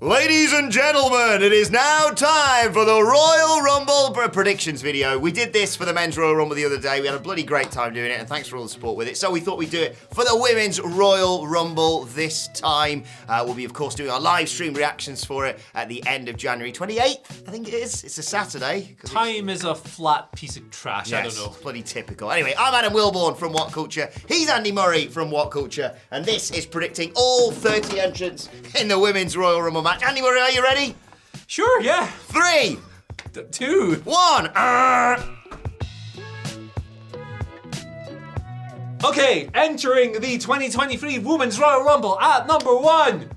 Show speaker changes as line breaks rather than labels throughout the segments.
Ladies and gentlemen, it is now time for the Royal Rumble predictions video. We did this for the men's Royal Rumble the other day. We had a bloody great time doing it, and thanks for all the support with it. So we thought we'd do it for the women's Royal Rumble this time. We'll be, of course, doing our live stream reactions for it at the end of January 28th, I think it is. It's a Saturday.
Time is a flat piece of trash,
yes,
I don't know.
Bloody typical. Anyway, I'm Adam Wilborn from What Culture. He's Andy Murray from What Culture, and this is predicting all 30 entrants in the women's Royal Rumble match. Andy Murray, are you ready?
Sure, yeah.
3,
2,
1.
Okay, entering the 2023 Women's Royal Rumble at number 1,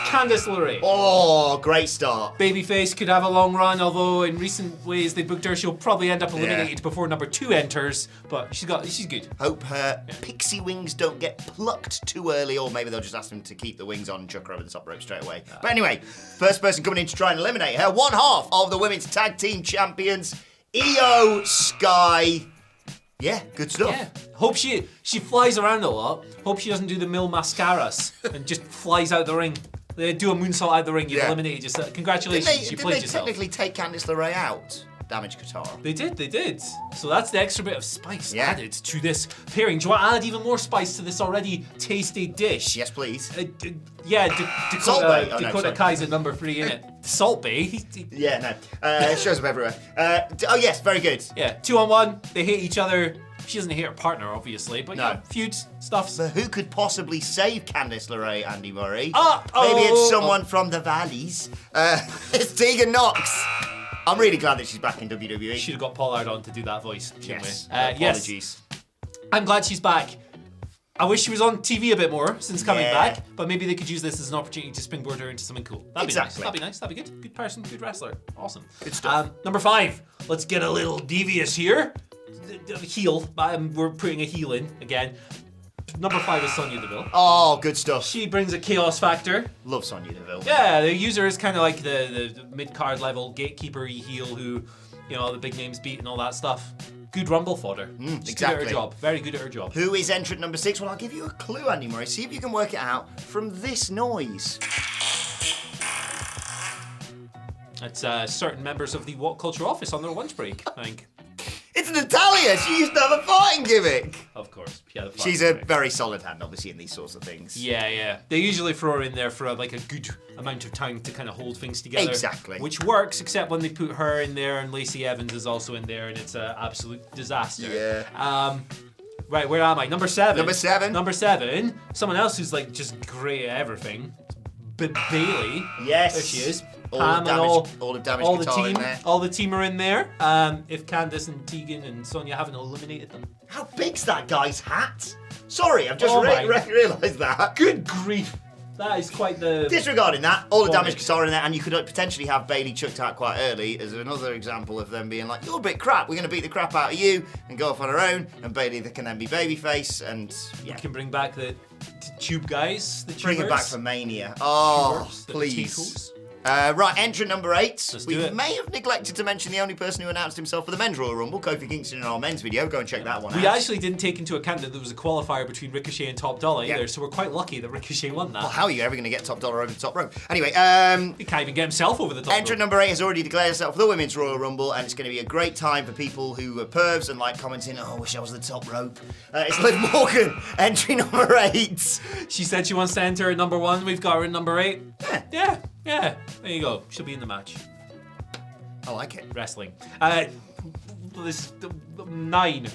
Candice LeRae.
Oh, great start.
Babyface could have a long run, although in recent ways they booked her, she'll probably end up eliminated before number 2 enters, but she's good.
Hope her pixie wings don't get plucked too early, or maybe they'll just ask them to keep the wings on and chuck her over the top rope straight away. But anyway, first person coming in to try and eliminate her, one half of the women's tag team champions, Io Sky. Yeah, good stuff.
Yeah. Hope she flies around a lot. Hope she doesn't do the mill mascaras and just flies out the ring. They do a moonsault out the ring, you've eliminated yourself. Congratulations, you played yourself.
Did they technically take Candice LeRae out? Damage Guitar.
They did. So that's the extra bit of spice added to this pairing. Do you want to add even more spice to this already tasty dish?
Yes, please.
Dakota Kai's at number 3, innit? Salt Bay.
Yeah, no. It shows up everywhere. Oh, yes, very good.
Yeah, 2-on-1. They hate each other. She doesn't hate her partner, obviously, but feuds, stuff.
But who could possibly save Candice LeRae, Andy Murray?
Maybe
it's someone from the valleys. It's Tegan Knox. I'm really glad that she's back in WWE.
Should have got Pollard on to do that voice, shouldn't we?
Apologies.
Yes. I'm glad she's back. I wish she was on TV a bit more since coming back, but maybe they could use this as an opportunity to springboard her into something cool. That'd be nice. That'd be nice. That'd be good. Good person, good wrestler. Awesome.
Good stuff.
Number 5. Let's get a little devious here. Heel. We're putting a heel in again. Number 5 is Sonya Deville.
Oh, good stuff.
She brings a chaos factor.
Love Sonya Deville.
Yeah, they use her as kind of like the mid-card level gatekeeper-y heel who, all the big names beat and all that stuff. Good Rumble fodder. She's good at her job. Very good at her job.
Who is entrant number 6? Well, I'll give you a clue, Andy Murray. See if you can work it out from this noise.
It's certain members of the What Culture office on their lunch break, I think.
It's Natalia! She used to have a farting gimmick!
Of course. Yeah,
she's a very solid hand, obviously, in these sorts of things.
Yeah. They usually throw her in there for a good amount of time to kind of hold things together.
Exactly.
Which works, except when they put her in there and Lacey Evans is also in there, and it's an absolute disaster.
Yeah.
Right, where am I? Number 7.
Number 7.
Someone else who's like just great at everything. Bailey.
Yes.
There she is.
All the
team,
in there.
all the team are in there. If Candice and Tegan and Sonya haven't eliminated them.
How big's that guy's hat? Sorry, I've just realised that.
Good grief. That is quite the...
Disregarding that, all the Damage Guitar in there, and you could potentially have Bailey chucked out quite early as another example of them being like, you're a bit crap, we're going to beat the crap out of you and go off on her own, and Bailey can then be babyface, and
We can bring back the tube guys, the tubers.
Bring it back for Mania. Oh, please. Right, entrant number 8. We may have neglected to mention the only person who announced himself for the men's Royal Rumble, Kofi Kingston, in our men's video. Go and check that one out.
We actually didn't take into account that there was a qualifier between Ricochet and Top Dollar either, so we're quite lucky that Ricochet won that.
Well, how are you ever going to get Top Dollar over the top rope? Anyway,
he can't even get himself over the top rope.
Entrant number 8 has already declared herself for the women's Royal Rumble, and it's going to be a great time for people who are pervs and like commenting, oh, I wish I was the top rope. It's Liv Morgan, entry number 8.
She said she wants to enter at number 1. We've got her at number 8. Yeah. There you go. She'll be in the match.
I like it.
Wrestling. This 9.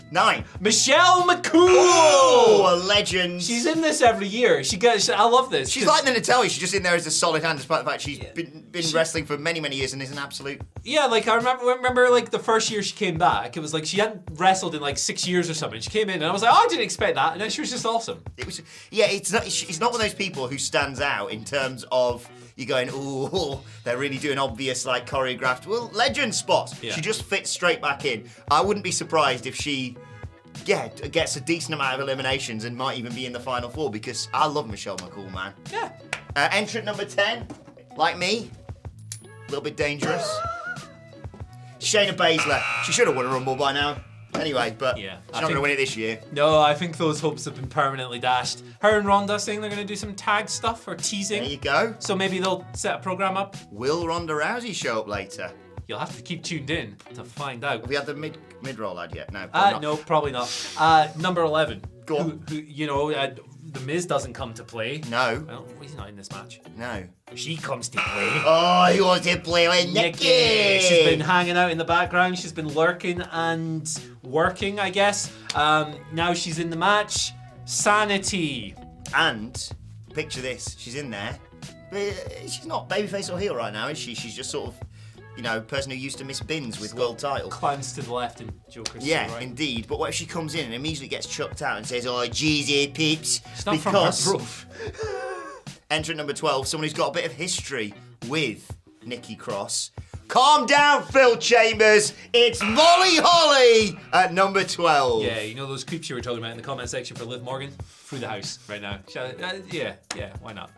Michelle McCool.
Oh, a legend.
She's in this every year. I love this.
She's like the Natalia. She's just in there as a solid hand, despite the fact she's been wrestling for many, many years and is an absolute.
Yeah, like I remember like the first year she came back. It was like she hadn't wrestled in like 6 years or something. She came in and I was like, oh, I didn't expect that, and then she was just awesome.
It was. Yeah, she's not one of those people who stands out in terms of. You're going, ooh, they're really doing obvious, like, choreographed, legend spots. Yeah. She just fits straight back in. I wouldn't be surprised if she, gets a decent amount of eliminations and might even be in the final 4 because I love Michelle McCool, man.
Yeah.
Entrant number 10, like me, a little bit dangerous. Shayna Baszler. She should have won a Rumble by now. Anyway, but
yeah,
she's not going to win it this year.
No, I think those hopes have been permanently dashed. Her and Ronda saying they're going to do some tag stuff or teasing.
There you go.
So maybe they'll set a program up.
Will Ronda Rousey show up later?
You'll have to keep tuned in to find out.
Have we had the mid-roll ad yet? No,
no, probably not. Number 11.
Go on.
Who, you know, The Miz doesn't come to play.
No.
Well, he's not in this match.
No.
She comes to play.
Oh, he wants to play with Nikki.
She's been hanging out in the background. She's been lurking and working, I guess. Now she's in the match. Sanity.
And, picture this, she's in there. She's not babyface or heel right now, is she? She's just sort of, you know, person who used to miss bins with gold title.
Clowns to the left and Joker's
yeah,
to the right.
indeed. But what if she comes in and immediately gets chucked out and says, oh, geez, peeps.
It's not from her proof.
Entrant number 12, someone who's got a bit of history with Nikki Cross. Calm down, Phil Chambers. It's Molly Holly at number 12.
Yeah, you know those creeps you were talking about in the comment section for Liv Morgan? Through the house right now. Yeah, why not?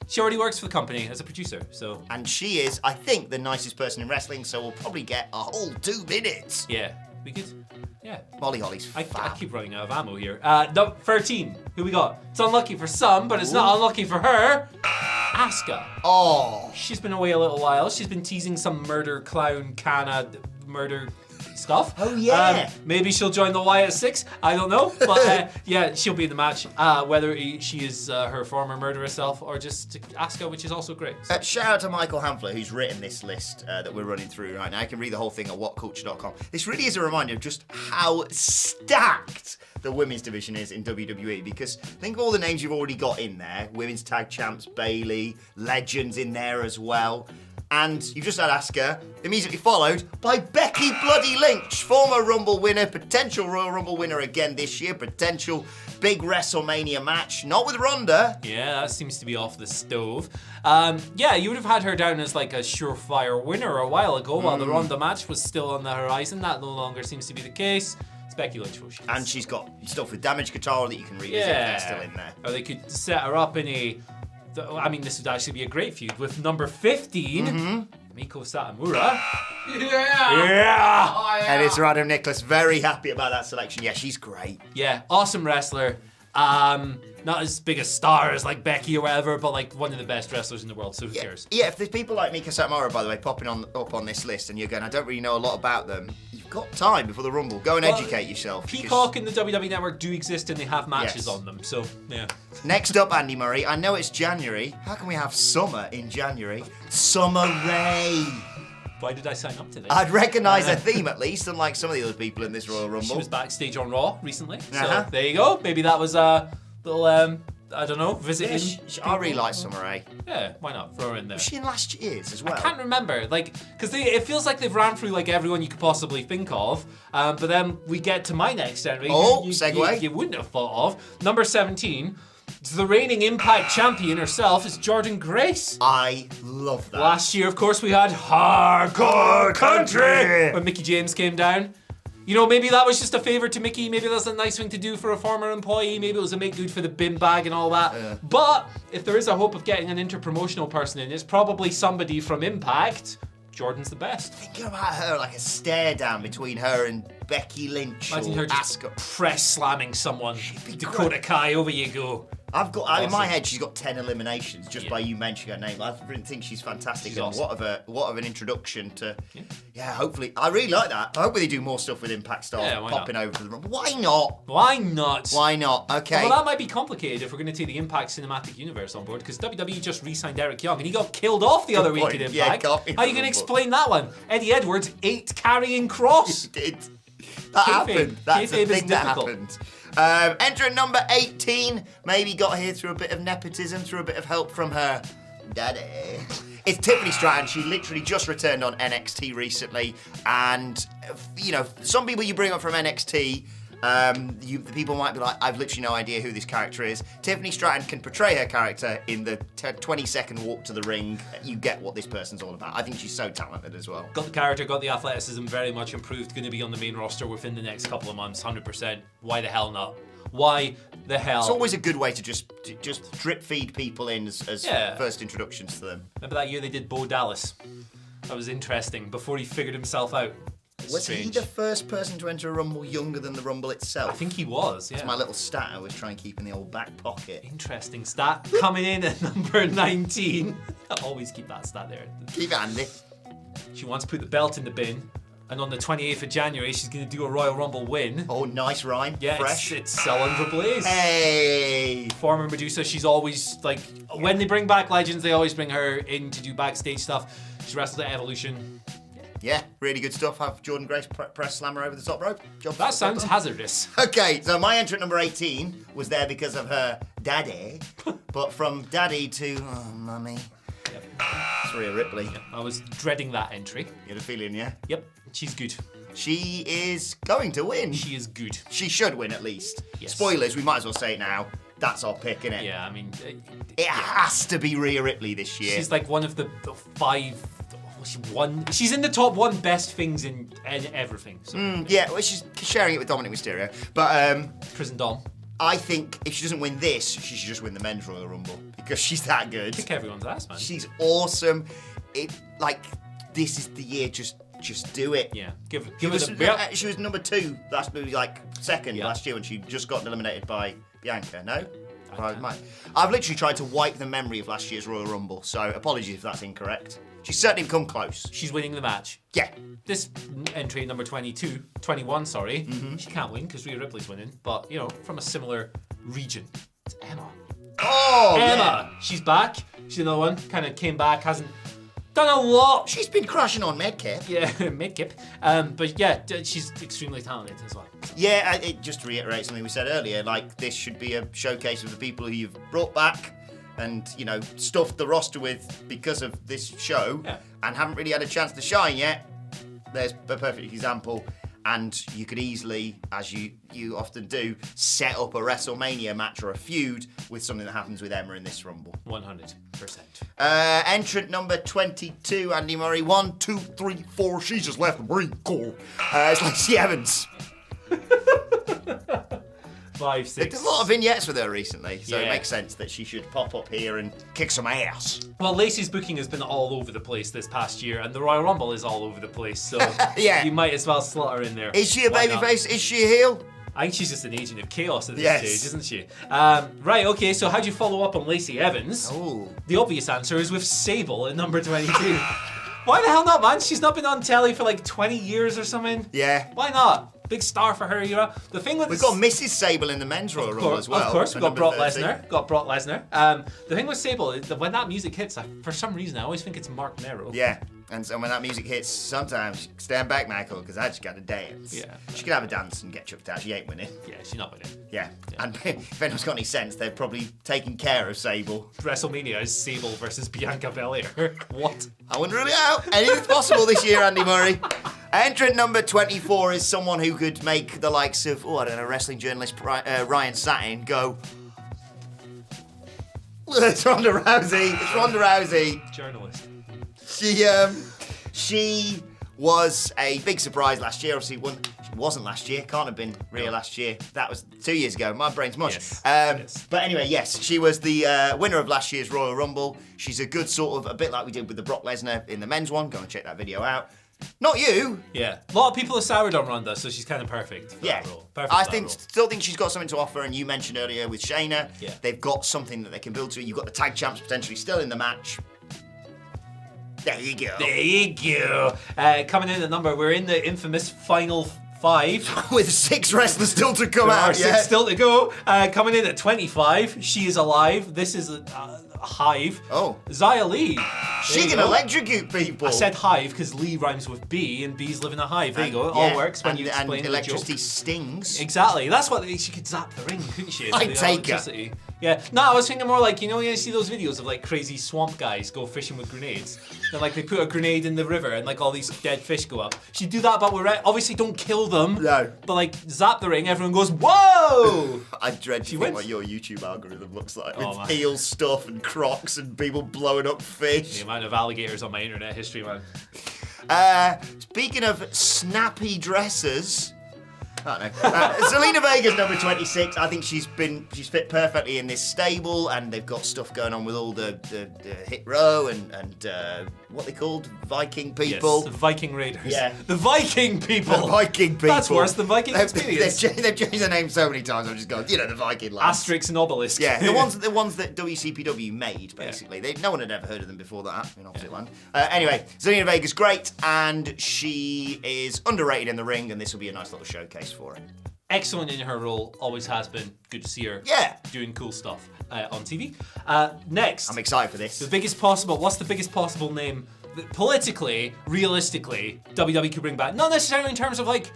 She already works for the company as a producer, so... And
she is, I think, the nicest person in wrestling, so we'll probably get a whole 2 minutes.
Yeah, we could... Yeah.
Molly Holly's
I keep running out of ammo here. 13. Who we got? It's unlucky for some, but it's not unlucky for her. Asuka.
Oh.
She's been away a little while. She's been teasing some murder clown murder stuff.
Oh, yeah.
Maybe she'll join the Wyatt 6. I don't know. But yeah, she'll be in the match. Whether she is her former murderer self or just Asuka, which is also great. So.
Shout out to Michael Hamfler, who's written this list that we're running through right now. I can read the whole thing at whatculture.com. This really is a reminder of just how stacked the women's division is in WWE, because think of all the names you've already got in there. Women's tag champs, Bayley, legends in there as well. And you've just had Asuka, immediately followed by Becky Bloody Lynch, former Rumble winner, potential Royal Rumble winner again this year, potential big WrestleMania match, not with Ronda.
Yeah, that seems to be off the stove. Yeah, you would have had her down as like a surefire winner a while ago while the Ronda match was still on the horizon. That no longer seems to be the case. It's Becky Lynch.
And she's got stuff with Damage Guitar that you can revisit if they're still in there.
Or they could set her up in I mean, this would actually be a great feud with number 15, Miko Satomura. Yeah!
Oh, yeah! And it's Random Nicholas, very happy about that selection. Yeah, she's great.
Yeah, awesome wrestler. Not as big a star as like Becky or whatever, but like one of the best wrestlers in the world, so who cares?
Yeah, if there's people like Miko Satomura, by the way, popping up on this list and you're going, I don't really know a lot about them, you've got time before the Rumble. Go and educate yourself.
Peacock and the WWE Network do exist and they have matches on them, so yeah.
Next up, Andy Murray. I know it's January. How can we have summer in January? Summer Rae.
Why did I sign up to this?
I'd recognise a theme at least, unlike some of the other people in this Royal Rumble.
She was backstage on Raw recently, so there you go. Maybe that was a little, I don't know, visiting.
I really like Summer Rae.
Yeah, why not? Throw her in there.
Was she in last year's as well?
I can't remember, because it feels like they've ran through like everyone you could possibly think of, but then we get to my next entry.
Segue.
You wouldn't have thought of. Number 17. It's the reigning Impact champion herself, is Jordynne Grace.
I love that.
Last year, of course, we had Hardcore Country when Mickie James came down. You know, maybe that was just a favour to Mickie. Maybe that's a nice thing to do for a former employee. Maybe it was a make good for the bin bag and all that. But if there is a hope of getting an interpromotional person in, it's probably somebody from Impact. Jordynne's the best.
Thinking about her like a stare down between her and Becky Lynch.
Imagine
or
her just
Asuka.
press slamming someone. Dakota Kai, over you go.
I've got in my head she's got 10 eliminations just by you mentioning her name. I think she's fantastic.
She's
and
awesome.
What of an introduction to hopefully I really like that. I hope they do more stuff with Impact stars popping over to the room. Why not?
Why not?
Why not? Okay.
Well, that might be complicated if we're going to take the Impact cinematic universe on board, because WWE just re-signed Eric Young and he got killed off the other week at Impact. How are you going to explain that one? Eddie Edwards, 8 carrying cross.
He did. That happened. That's the thing that happened. Entrant number 18, maybe got here through a bit of nepotism, through a bit of help from her daddy. It's Tiffany Stratton. She literally just returned on NXT recently, and you know, some people you bring up from NXT, the people might be like, I've literally no idea who this character is. Tiffany Stratton can portray her character in the 20-second walk to the ring. You get what this person's all about. I think she's so talented as well.
Got the character, got the athleticism, very much improved. Going to be on the main roster within the next couple of months, 100%. Why the hell not? Why the hell?
It's always a good way to just drip feed people in as first introductions to them.
Remember that year they did Bo Dallas? That was interesting. Before he figured himself out.
Was he the first person to enter a Rumble younger than the Rumble itself?
I think he was, yeah.
That's my little stat I was trying to keep in the old back pocket.
Interesting stat. Coming in at number 19. I always keep that stat there.
Keep it handy.
She wants to put the belt in the bin. And on the 28th of January, she's going to do a Royal Rumble win.
Oh, nice rhyme.
Yeah,
fresh.
It's Selena Blaze.
Hey!
Former Medusa. She's always, like, when they bring back legends, they always bring her in to do backstage stuff. She wrestled at Evolution.
Yeah, really good stuff. Have Jordan Grace press slam her over the top rope.
That sounds hazardous.
Okay, so my entrant number 18 was there because of her daddy. But from daddy to, mummy.
Yep.
It's Rhea Ripley.
Yep. I was dreading that entry.
You had a feeling, yeah?
Yep, she's good.
She is going to win.
She is good.
She should win at least.
Yes.
Spoilers, we might as well say it now. That's our pick, innit?
Yeah, I mean...
It has to be Rhea Ripley this year.
She's like one of the 5... She's in the top 1 best things in everything. So.
Yeah, well, she's sharing it with Dominic Mysterio. But
Prison Dom.
I think if she doesn't win this, she should just win the Men's Royal Rumble because she's that good.
Kick everyone's ass, man.
She's awesome. This is the year. Just do it.
Yeah, give
She
it
was,
a...
she was number 2 second last year when she just got eliminated by Bianca. No. I've literally tried to wipe the memory of last year's Royal Rumble, so apologies if that's incorrect. She's certainly come close.
She's winning the match.
Yeah.
This entry, number 21, sorry, she can't win because Rhea Ripley's winning, but, you know, from a similar region. It's Emma.
Oh,
Emma! Yeah. She's back. She's another one. Kind of came back, hasn't done a lot.
She's been crashing on Medkip.
Yeah, Mid-Kip. But yeah, she's extremely talented as well.
Yeah, it just reiterates something we said earlier. Like, this should be a showcase of the people who you've brought back and, you know, stuffed the roster with because of this show and haven't really had a chance to shine yet. There's a perfect example. And you could easily, as you often do, set up a WrestleMania match or a feud with something that happens with Emma in this Rumble.
100%.
Entrant number 22, Andy Murray. 1, 2, 3, 4. She just left the Marine Corps. It's Lacey Evans.
5, 6.
There's a lot of vignettes with her recently, so
Yeah.
it makes sense that she should pop up here and kick some ass.
Well, Lacey's booking has been all over the place this past year, and the Royal Rumble is all over the place, so
Yeah.
you might as well slot her in there.
Is she a
Why not?
babyface? Is she a heel?
I think she's just an agent of chaos at this
Yes.
stage, isn't she? Right, okay, so how do you follow up on Lacey Evans?
Oh.
The obvious answer is with Sable at number 22. Why the hell not, man? She's not been on telly for like 20 years or something.
Yeah.
Why not? Big star for her era. The thing with
We've got Mrs. Sable in the men's Royal Rumble as well.
Of course, we've
at
got Brock
number 30.
Lesnar. The thing with Sable, when that music hits, for some reason, I always think it's Mark Merrow.
Yeah. And so when that music hits, sometimes stand back, Michael, because I just got to dance.
Yeah.
She could have a dance and get chucked out. She ain't winning.
Yeah, she's not winning.
Yeah. And if anyone's got any sense, they're probably taking care of Sable.
WrestleMania is Sable versus Bianca Belair. What?
I wouldn't rule it out. Anything's possible this year, Andy Murray. Entrant number 24 is someone who could make the likes of, wrestling journalist Ryan Satin go, it's Ronda Rousey. It's Ronda Rousey.
Journalist.
She was a big surprise last year. Obviously, she wasn't last year. Can't have been Rhea last year. That was 2 years ago. My brain's mush.
Yes.
But anyway, yes, she was the winner of last year's Royal Rumble. She's a good sort of, a bit like we did with the Brock Lesnar in the men's one. Go and check that video out. Not you.
Yeah. A lot of people are soured on Ronda, so she's kind of perfect for that role. Perfect
I
for that role.
still think she's got something to offer, and you mentioned earlier with Shayna,
Yeah.
they've got something that they can build to. You've got the tag champs potentially still in the match. There you go.
There you go. Coming in at number, we're in the infamous final 5.
With 6 wrestlers still to come
There are
out.
6 still to go. Coming in at 25, she is alive. This is a hive.
Oh.
Zaya Lee.
She
There you
can
go.
electrocute people.
I said hive because Lee rhymes with bee, and bees live in a hive. There you go. It
Yeah,
all works when you
and
explain the
electricity
joke.
stings.
Exactly. That's what she could zap the ring, couldn't she?
I'd
The
take her.
electricity. Yeah. No, I was thinking more like, you know, you see those videos of like crazy swamp guys go fishing with grenades. And like they put a grenade in the river and like all these dead fish go up. She'd do that, but obviously don't kill them.
No.
But like zap the ring, everyone goes, whoa!
I dread to think
wins.
what your YouTube algorithm looks like.
Oh,
with
man.
eel stuff and crocs and people blowing up
The
fish.
amount of alligators on my internet history, man.
Speaking of snappy dresses, don't know. Selena Vegas, number 26. I think she's fit perfectly in this stable, and they've got stuff going on with all the hit row and what they called Viking people.
Yes, the Viking Raiders.
Yeah.
The Viking people.
The Viking people.
That's worse than Viking Experience.
They've changed their name so many times. I've just gone, the Viking lads.
Asterix and Obelisk.
Yeah, the ones that WCPW made, basically. No one had ever heard of them before that in Opposite Land. Anyway, Selena Vegas, great, and she is underrated in the ring, and this will be a nice little showcase for her.
Excellent in her role, always has been. Good to see her doing cool stuff on TV. Next.
I'm excited for this.
What's the biggest possible name that politically, realistically, WWE could bring back? Not necessarily in terms of like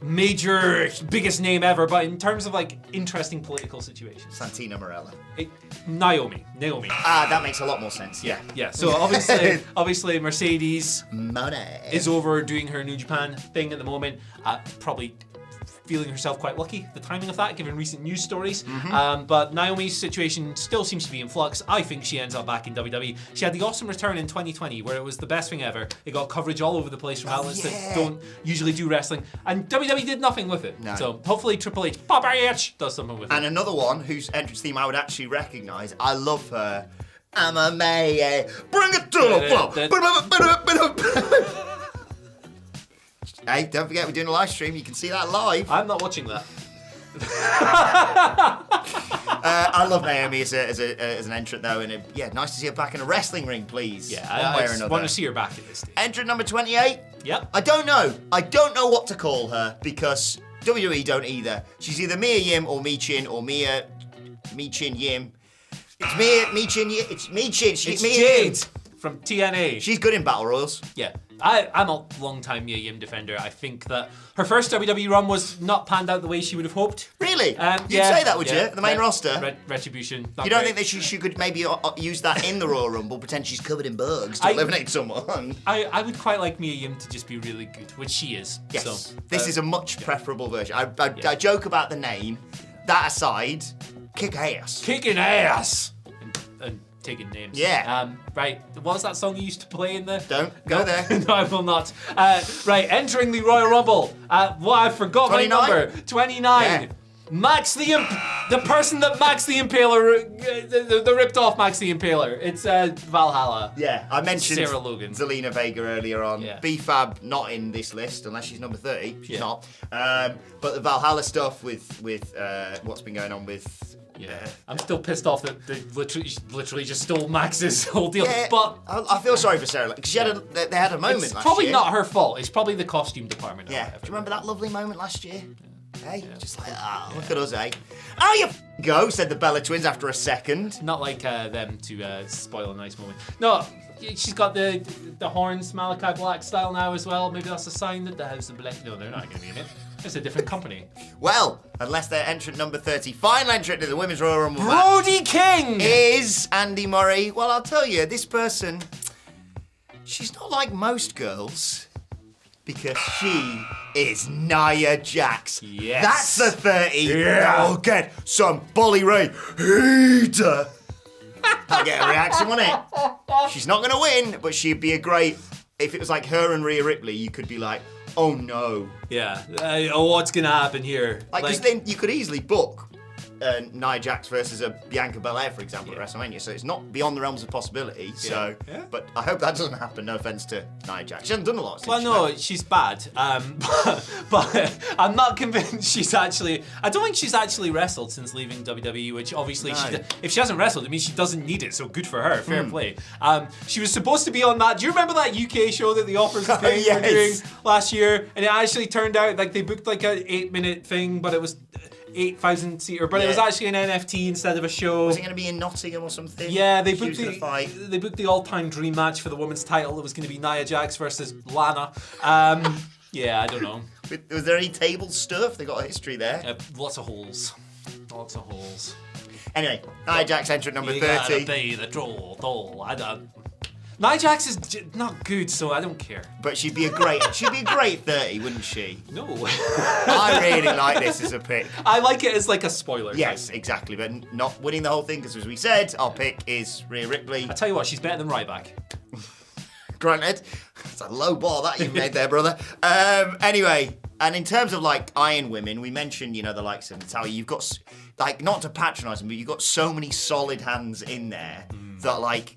major, biggest name ever, but in terms of like interesting political situations.
Santina Morella.
Naomi.
That makes a lot more sense. Yeah.
Yeah. So obviously Mercedes
Money
is over doing her New Japan thing at the moment. Probably feeling herself quite lucky, the timing of that, given recent news stories. But Naomi's situation still seems to be in flux. I think she ends up back in WWE. She had the awesome return in 2020, where it was the best thing ever. It got coverage all over the place from outlets that don't usually do wrestling. And WWE did nothing with it. No. So hopefully Triple H, Papa H, does something with it.
And another one whose entrance theme I would actually recognise. I love her. I'm a May. Bring it to the floor. Hey, don't forget we're doing a live stream. You can see that live.
I'm not watching that.
I love Naomi as an entrant though, and nice to see her back in a wrestling ring, please.
Yeah, I want to see her back at this stage.
Entrant number 28.
Yep.
I don't know what to call her because WWE don't either. She's either Mia Yim or Michin or Mia Michin Yim. It's Mia Michin Yim. It's Michin.
It's
Mia
Jade
Yim.
from TNA.
She's good in battle royals.
Yeah. I'm a long-time Mia Yim defender. I think that her first WWE run was not panned out the way she would have hoped.
Really? You'd say that, would you? The main roster?
Retribution.
You don't think that she could maybe use that in the Royal Rumble, pretend she's covered in bugs to eliminate someone?
I would quite like Mia Yim to just be really good, which she is.
Yes.
So,
this is a much preferable version. I joke about the name. That aside, kick ass.
Kicking ass! And taking names.
Yeah.
Right. What was that song you used to play in the...
Don't go there.
No, I will not. Right. Entering the Royal Rumble. I forgot
29?
my number. 29.
Yeah.
Max the person that Max the Impaler, the ripped off Max the Impaler. It's Valhalla.
Yeah, I mentioned
Sarah Logan.
Zelina Vega earlier on.
Yeah.
B-Fab not in this list unless she's number 30. She's not. But the Valhalla stuff with what's been going on with.
Yeah, I'm still pissed off that they literally just stole Max's whole deal.
Yeah,
but
I feel sorry for Sarah because they had a moment
it's
last
probably
year.
not her fault. It's probably the costume department.
Yeah. Do you remember that lovely moment last year? Hey, just like, look at us, eh? Oh, you go, said the Bella Twins after a second.
Not like them to spoil a nice moment. No, she's got the horns, Malachi Black style now as well. Maybe that's a sign that the House of Black... No, they're not going to be in it. It's a different company.
Well, unless they're entrant number 30, final entrant to the Women's Royal Rumble
Brody King!
is Andy Murray. Well, I'll tell you, this person, she's not like most girls. Because she is Nia Jax.
Yes.
That's a 30.
Yeah.
I'll get some Bully Ray heater. I'll get a reaction, won't it? She's not going to win, but she'd be a great... If it was like her and Rhea Ripley, you could be like, oh no.
Yeah. What's going to happen here?
Because then you could easily book Nia Jax versus a Bianca Belair, for example, at WrestleMania. So it's not beyond the realms of possibility. So, but I hope that doesn't happen. No offense to Nia Jax. She hasn't done a lot.
Well, no, she's bad. But I'm not convinced she's actually... I don't think she's actually wrestled since leaving WWE, which obviously, if she hasn't wrestled, it means she doesn't need it. So good for her. Fair play. She was supposed to be on that... Do you remember that UK show that the Offers were doing last year? And it actually turned out like they booked like an 8-minute thing, but it was... 8,000 seater, but it was actually an NFT instead of a show.
Was it going to be in Nottingham or something?
Yeah, they booked the all-time dream match for the women's title. It was going to be Nia Jax versus Lana. Yeah, I don't know.
Was there any table stuff? They got a history there.
Lots of holes. Lots of holes.
Anyway, Nia Jax entrant number 30.
Gotta be the troll. I don't. Nia Jax is not good, so I don't care.
But she'd be a great 30, wouldn't she?
No.
I really like this as a pick.
I like it as like a spoiler.
Yes, exactly, but not winning the whole thing, because as we said, our pick is Rhea Ripley.
I tell you what, she's better than Ryback.
Granted, it's a low bar that you've made there, brother. Anyway, And in terms of like Iron Women, we mentioned, you know, the likes of Natalia. You've got, like, not to patronise them, but you've got so many solid hands in there that, like,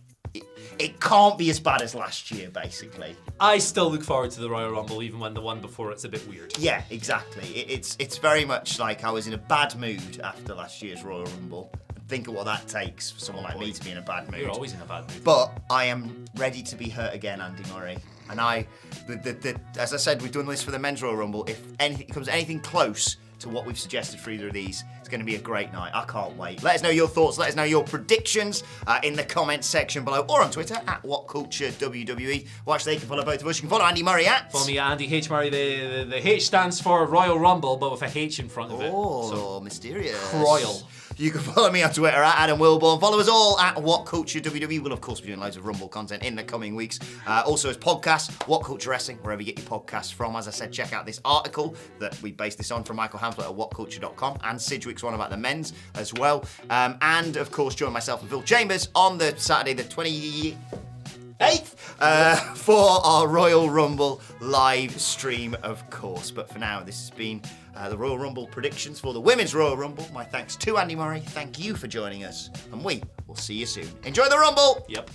it can't be as bad as last year, basically.
I still look forward to the Royal Rumble, even when the one before it's a bit weird.
Yeah, exactly. It's very much like I was in a bad mood after last year's Royal Rumble. Think of what that takes for someone like me to be in a bad mood.
You're always in a bad mood.
But I am ready to be hurt again, Andy Murray. And as I said, we've done this for the Men's Royal Rumble. If anything comes anything close to what we've suggested for either of these, it's going to be a great night. I can't wait. Let us know your thoughts. Let us know your predictions in the comments section below or on Twitter at WhatCultureWWE. Well, actually, you can follow both of us. You can follow Andy Murray at...
Follow me at Andy H. Murray. The H stands for Royal Rumble, but with a H in front of it.
Oh, so mysterious.
Royal.
You can follow me on Twitter at Adam Wilborn. Follow us all at What Culture WWE. We'll, of course, be doing loads of Rumble content in the coming weeks. Also, as podcasts, What Culture Wrestling, wherever you get your podcasts from. As I said, check out this article that we based this on from Michael Hamflet at whatculture.com and Sidgwick's one about the men's as well. And, of course, join myself and Phil Chambers on the Saturday, the 28th, for our Royal Rumble live stream, of course. But for now, this has been the Royal Rumble predictions for the Women's Royal Rumble. My thanks to Andy Murray. Thank you for joining us. And we will see you soon. Enjoy the Rumble!
Yep.